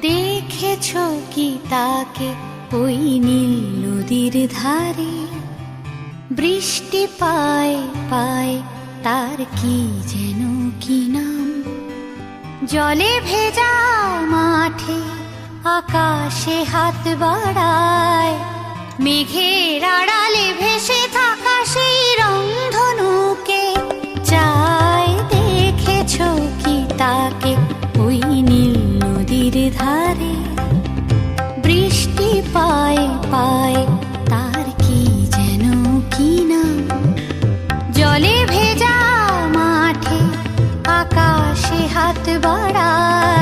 দেখেছ কি তাকে ওই নীল নদীর ধারে? বৃষ্টি পায় পায় তার কি যেন কি নাম। জলে ভেজা মাঠে আকাশে হাত বাড়ায়, মেঘের আড়ালে ভেসে থাকা সেই রংধনুকে চায়। দেখেছ কি তাকে ওই নীল নদীর ধারে? বৃষ্টি পায় পায় তার কি যেন কি নাম। জলে ভেজা মাঠে আকাশে হাত বাড়ায়,